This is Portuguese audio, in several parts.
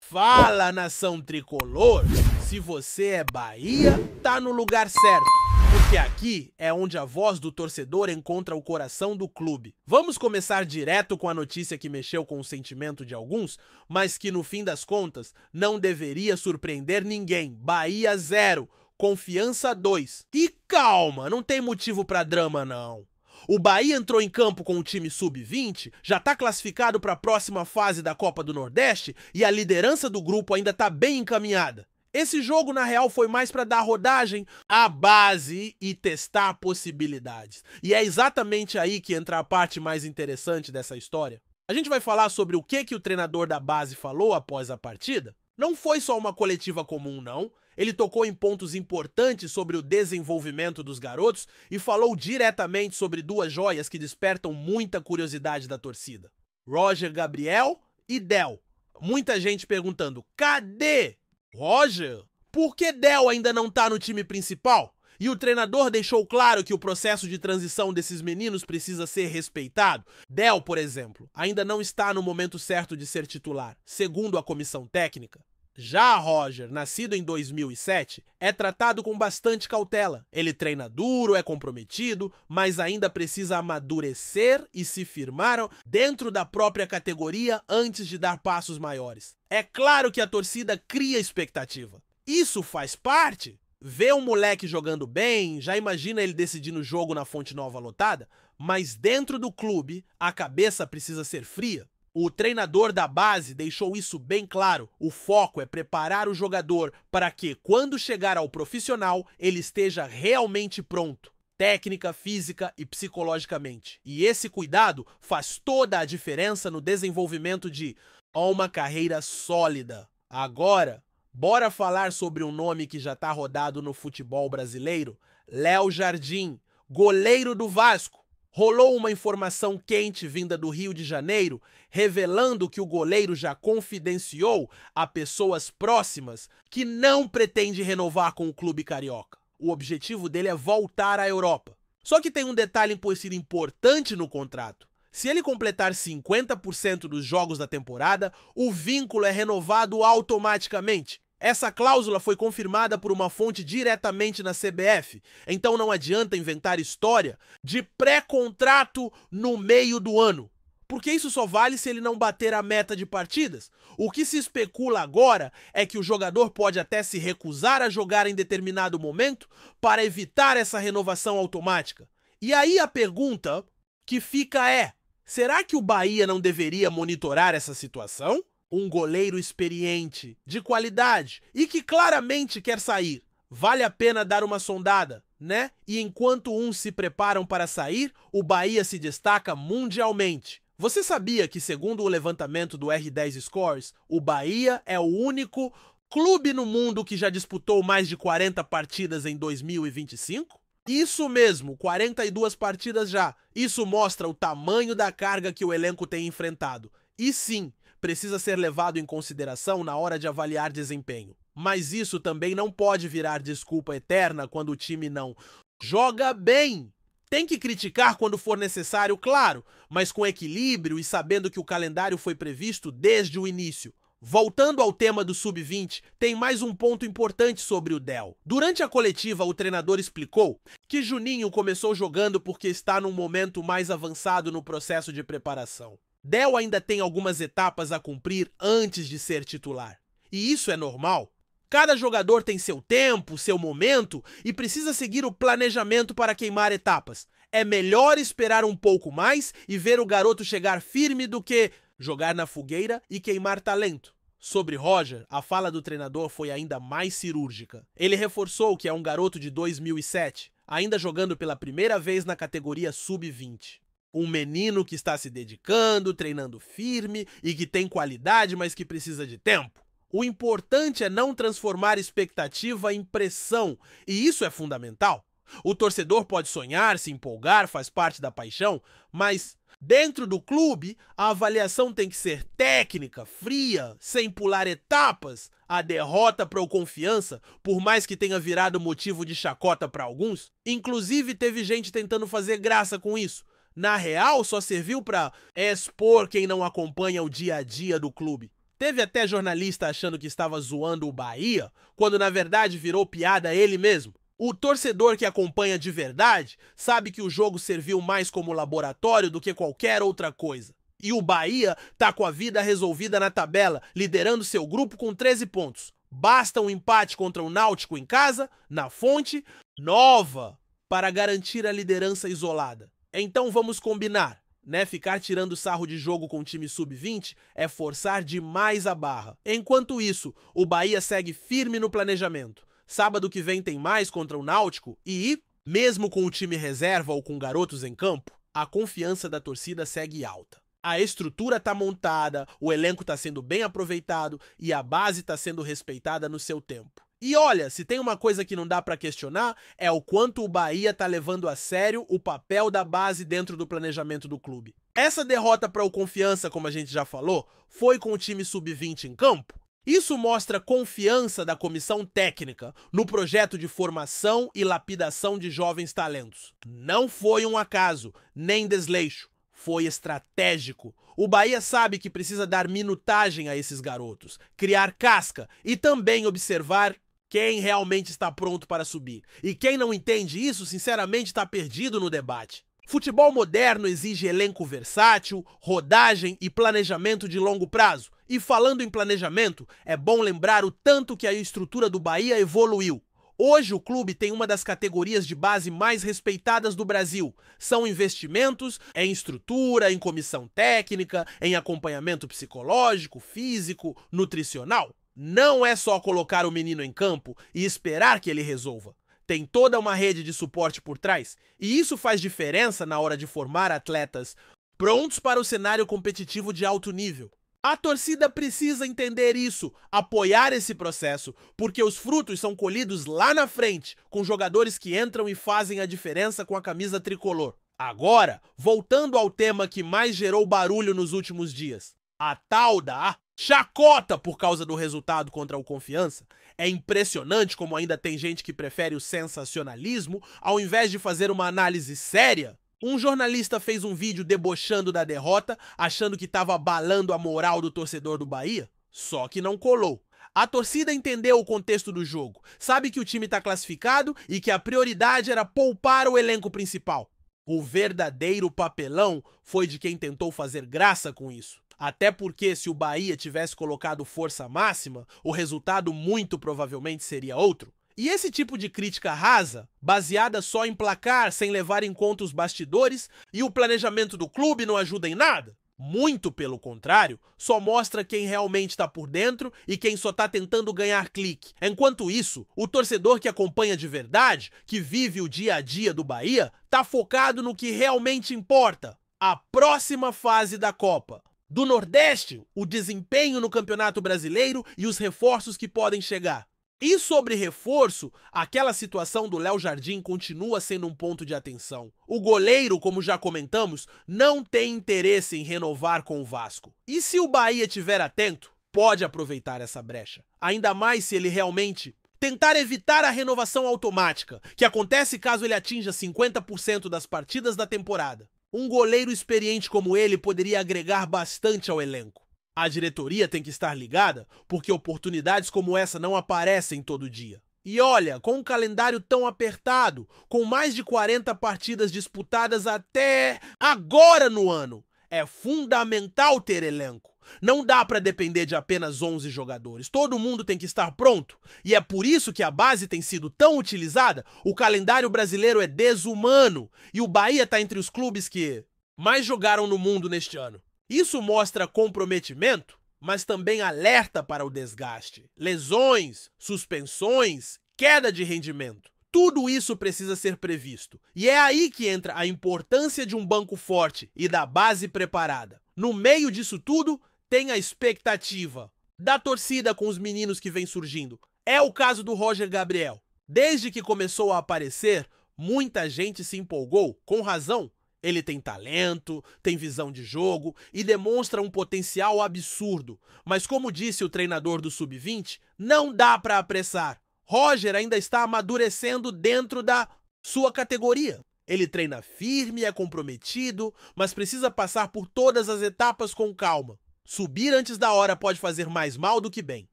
Fala, nação tricolor! Se você é Bahia, tá no lugar certo, porque aqui é onde a voz do torcedor encontra o coração do clube. Vamos começar direto com a notícia que mexeu com o sentimento de alguns, mas que no fim das contas não deveria surpreender ninguém. Bahia 0, Confiança 2. E calma, não tem motivo pra drama não. O Bahia entrou em campo com o time sub-20, já está classificado para a próxima fase da Copa do Nordeste e a liderança do grupo ainda está bem encaminhada. Esse jogo, na real, foi mais para dar rodagem à base e testar possibilidades. E é exatamente aí que entra a parte mais interessante dessa história. A gente vai falar sobre o que o treinador da base falou após a partida. Não foi só uma coletiva comum, não. Ele tocou em pontos importantes sobre o desenvolvimento dos garotos e falou diretamente sobre duas joias que despertam muita curiosidade da torcida: Roger Gabriel e Del. Muita gente perguntando: cadê Roger? Por que Del ainda não tá no time principal? E o treinador deixou claro que o processo de transição desses meninos precisa ser respeitado. Del, por exemplo, ainda não está no momento certo de ser titular, segundo a comissão técnica. Já Roger, nascido em 2007, é tratado com bastante cautela. Ele treina duro, é comprometido, mas ainda precisa amadurecer e se firmar dentro da própria categoria antes de dar passos maiores. É claro que a torcida cria expectativa. Isso faz parte. Vê um moleque jogando bem, já imagina ele decidindo o jogo na Fonte Nova lotada, mas dentro do clube, a cabeça precisa ser fria. O treinador da base deixou isso bem claro. O foco é preparar o jogador para que, quando chegar ao profissional, ele esteja realmente pronto, técnica, física e psicologicamente. E esse cuidado faz toda a diferença no desenvolvimento de uma carreira sólida. Agora, bora falar sobre um nome que já está rodado no futebol brasileiro: Léo Jardim, goleiro do Vasco. Rolou uma informação quente vinda do Rio de Janeiro, revelando que o goleiro já confidenciou a pessoas próximas que não pretende renovar com o clube carioca. O objetivo dele é voltar à Europa. Só que tem um detalhe por ser importante no contrato. Se ele completar 50% dos jogos da temporada, o vínculo é renovado automaticamente. Essa cláusula foi confirmada por uma fonte diretamente na CBF, então não adianta inventar história de pré-contrato no meio do ano, porque isso só vale se ele não bater a meta de partidas. O que se especula agora é que o jogador pode até se recusar a jogar em determinado momento para evitar essa renovação automática. E aí a pergunta que fica é: será que o Bahia não deveria monitorar essa situação? Um goleiro experiente, de qualidade e que claramente quer sair. Vale a pena dar uma sondada, né? E enquanto uns se preparam para sair, o Bahia se destaca mundialmente. Você sabia que, segundo o levantamento do R10 Scores, o Bahia é o único clube no mundo que já disputou mais de 40 partidas em 2025? Isso mesmo, 42 partidas já. Isso mostra o tamanho da carga que o elenco tem enfrentado. E sim, precisa ser levado em consideração na hora de avaliar desempenho. Mas isso também não pode virar desculpa eterna quando o time não joga bem. Tem que criticar quando for necessário, claro, mas com equilíbrio e sabendo que o calendário foi previsto desde o início. Voltando ao tema do Sub-20, tem mais um ponto importante sobre o Del. Durante a coletiva, o treinador explicou que Juninho começou jogando porque está num momento mais avançado no processo de preparação. Del ainda tem algumas etapas a cumprir antes de ser titular. E isso é normal. Cada jogador tem seu tempo, seu momento e precisa seguir o planejamento para queimar etapas. É melhor esperar um pouco mais e ver o garoto chegar firme do que jogar na fogueira e queimar talento. Sobre Roger, a fala do treinador foi ainda mais cirúrgica. Ele reforçou que é um garoto de 2007, ainda jogando pela primeira vez na categoria Sub-20. Um menino que está se dedicando, treinando firme e que tem qualidade, mas que precisa de tempo. O importante é não transformar expectativa em pressão, e isso é fundamental. O torcedor pode sonhar, se empolgar, faz parte da paixão, mas dentro do clube a avaliação tem que ser técnica, fria, sem pular etapas. A derrota para o Confiança, por mais que tenha virado motivo de chacota para alguns, inclusive teve gente tentando fazer graça com isso. Na real, só serviu para expor quem não acompanha o dia a dia do clube. Teve até jornalista achando que estava zoando o Bahia, quando na verdade virou piada ele mesmo. O torcedor que acompanha de verdade sabe que o jogo serviu mais como laboratório do que qualquer outra coisa. E o Bahia tá com a vida resolvida na tabela, liderando seu grupo com 13 pontos. Basta um empate contra o Náutico em casa, na Fonte Nova, para garantir a liderança isolada. Então vamos combinar, né? Ficar tirando sarro de jogo com o time sub-20 é forçar demais a barra. Enquanto isso, o Bahia segue firme no planejamento. Sábado que vem tem mais contra o Náutico e, mesmo com o time reserva ou com garotos em campo, a confiança da torcida segue alta. A estrutura tá montada, o elenco tá sendo bem aproveitado e a base tá sendo respeitada no seu tempo. E olha, se tem uma coisa que não dá pra questionar, é o quanto o Bahia tá levando a sério o papel da base dentro do planejamento do clube. Essa derrota para o Confiança, como a gente já falou, foi com o time sub-20 em campo. Isso mostra confiança da comissão técnica no projeto de formação e lapidação de jovens talentos. Não foi um acaso, nem desleixo. Foi estratégico. O Bahia sabe que precisa dar minutagem a esses garotos, criar casca e também observar quem realmente está pronto para subir. E quem não entende isso, sinceramente, está perdido no debate. Futebol moderno exige elenco versátil, rodagem e planejamento de longo prazo. E falando em planejamento, é bom lembrar o tanto que a estrutura do Bahia evoluiu. Hoje o clube tem uma das categorias de base mais respeitadas do Brasil. São investimentos em estrutura, em comissão técnica, em acompanhamento psicológico, físico, nutricional. Não é só colocar o menino em campo e esperar que ele resolva. Tem toda uma rede de suporte por trás, e isso faz diferença na hora de formar atletas prontos para o cenário competitivo de alto nível. A torcida precisa entender isso, apoiar esse processo, porque os frutos são colhidos lá na frente, com jogadores que entram e fazem a diferença com a camisa tricolor. Agora, voltando ao tema que mais gerou barulho nos últimos dias, a tal da chacota por causa do resultado contra o Confiança. É impressionante como ainda tem gente que prefere o sensacionalismo ao invés de fazer uma análise séria. Um jornalista fez um vídeo debochando da derrota, achando que estava abalando a moral do torcedor do Bahia, só que não colou. A torcida entendeu o contexto do jogo, sabe que o time está classificado e que a prioridade era poupar o elenco principal. O verdadeiro papelão foi de quem tentou fazer graça com isso. Até porque se o Bahia tivesse colocado força máxima, o resultado muito provavelmente seria outro. E esse tipo de crítica rasa, baseada só em placar, sem levar em conta os bastidores e o planejamento do clube, não ajuda em nada. Muito pelo contrário, só mostra quem realmente está por dentro e quem só está tentando ganhar clique. Enquanto isso, o torcedor que acompanha de verdade, que vive o dia a dia do Bahia, está focado no que realmente importa: a próxima fase da Copa. Do Nordeste, o desempenho no Campeonato Brasileiro e os reforços que podem chegar. E sobre reforço, aquela situação do Léo Jardim continua sendo um ponto de atenção. O goleiro, como já comentamos, não tem interesse em renovar com o Vasco. E se o Bahia estiver atento, pode aproveitar essa brecha. Ainda mais se ele realmente tentar evitar a renovação automática, que acontece caso ele atinja 50% das partidas da temporada. Um goleiro experiente como ele poderia agregar bastante ao elenco. A diretoria tem que estar ligada, porque oportunidades como essa não aparecem todo dia. E olha, com um calendário tão apertado, com mais de 40 partidas disputadas até agora no ano, é fundamental ter elenco. Não dá para depender de apenas 11 jogadores, todo mundo tem que estar pronto. E é por isso que a base tem sido tão utilizada. O calendário brasileiro é desumano e o Bahia está entre os clubes que mais jogaram no mundo neste ano. Isso mostra comprometimento, mas também alerta para o desgaste. Lesões, suspensões, queda de rendimento. Tudo isso precisa ser previsto. E é aí que entra a importância de um banco forte e da base preparada. No meio disso tudo, tem a expectativa da torcida com os meninos que vem surgindo. É o caso do Roger Gabriel. Desde que começou a aparecer, muita gente se empolgou, com razão. Ele tem talento, tem visão de jogo e demonstra um potencial absurdo. Mas como disse o treinador do Sub-20, não dá para apressar. Roger ainda está amadurecendo dentro da sua categoria. Ele treina firme, é comprometido, mas precisa passar por todas as etapas com calma. Subir antes da hora pode fazer mais mal do que bem.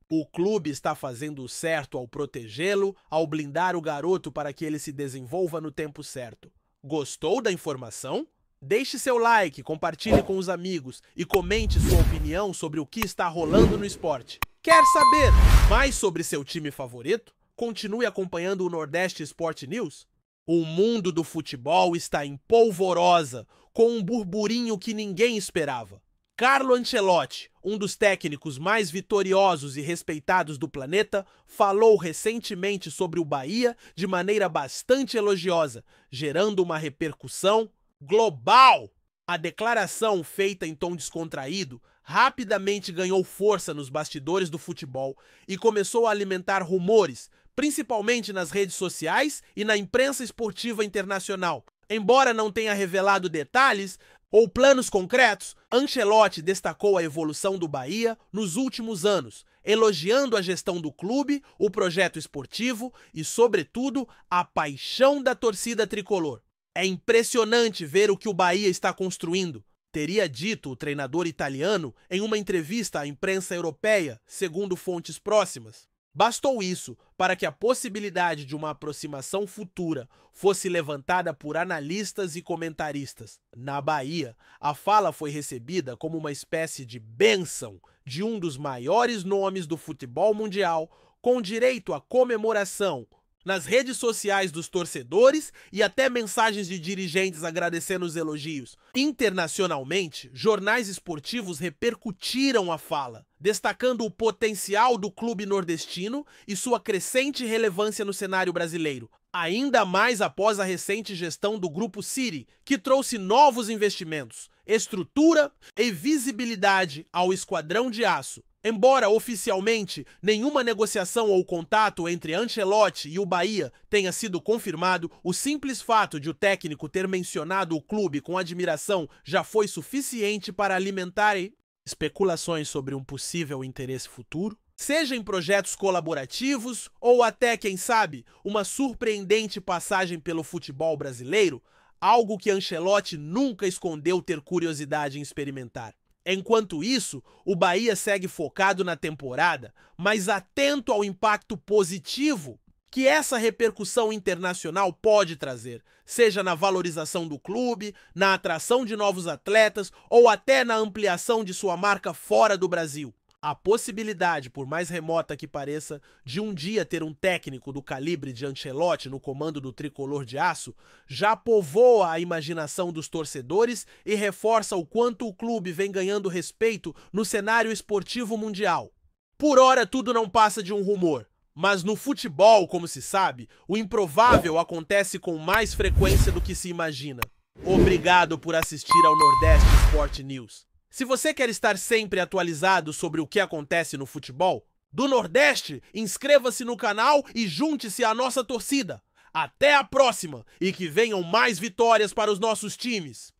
O clube está fazendo o certo ao protegê-lo, ao blindar o garoto para que ele se desenvolva no tempo certo. Gostou da informação? Deixe seu like, compartilhe com os amigos e comente sua opinião sobre o que está rolando no esporte. Quer saber mais sobre seu time favorito? Continue acompanhando o Nordeste Sport News. O mundo do futebol está em polvorosa, com um burburinho que ninguém esperava. Carlo Ancelotti, um dos técnicos mais vitoriosos e respeitados do planeta, falou recentemente sobre o Bahia de maneira bastante elogiosa, gerando uma repercussão global. A declaração, feita em tom descontraído, rapidamente ganhou força nos bastidores do futebol e começou a alimentar rumores, principalmente nas redes sociais e na imprensa esportiva internacional. Embora não tenha revelado detalhes ou planos concretos, Ancelotti destacou a evolução do Bahia nos últimos anos, elogiando a gestão do clube, o projeto esportivo e, sobretudo, a paixão da torcida tricolor. É impressionante ver o que o Bahia está construindo, teria dito o treinador italiano em uma entrevista à imprensa europeia, segundo fontes próximas. Bastou isso para que a possibilidade de uma aproximação futura fosse levantada por analistas e comentaristas. Na Bahia, a fala foi recebida como uma espécie de bênção de um dos maiores nomes do futebol mundial, com direito à comemoração nas redes sociais dos torcedores e até mensagens de dirigentes agradecendo os elogios. Internacionalmente, jornais esportivos repercutiram a fala, destacando o potencial do clube nordestino e sua crescente relevância no cenário brasileiro, ainda mais após a recente gestão do Grupo City, que trouxe novos investimentos, estrutura e visibilidade ao Esquadrão de Aço. Embora oficialmente nenhuma negociação ou contato entre Ancelotti e o Bahia tenha sido confirmado, o simples fato de o técnico ter mencionado o clube com admiração já foi suficiente para alimentar especulações sobre um possível interesse futuro, seja em projetos colaborativos ou até, quem sabe, uma surpreendente passagem pelo futebol brasileiro, algo que Ancelotti nunca escondeu ter curiosidade em experimentar. Enquanto isso, o Bahia segue focado na temporada, mas atento ao impacto positivo que essa repercussão internacional pode trazer, seja na valorização do clube, na atração de novos atletas ou até na ampliação de sua marca fora do Brasil. A possibilidade, por mais remota que pareça, de um dia ter um técnico do calibre de Ancelotti no comando do tricolor de aço já povoa a imaginação dos torcedores e reforça o quanto o clube vem ganhando respeito no cenário esportivo mundial. Por ora, tudo não passa de um rumor, mas no futebol, como se sabe, o improvável acontece com mais frequência do que se imagina. Obrigado por assistir ao Nordeste Sport News. Se você quer estar sempre atualizado sobre o que acontece no futebol do Nordeste, inscreva-se no canal e junte-se à nossa torcida. Até a próxima e que venham mais vitórias para os nossos times!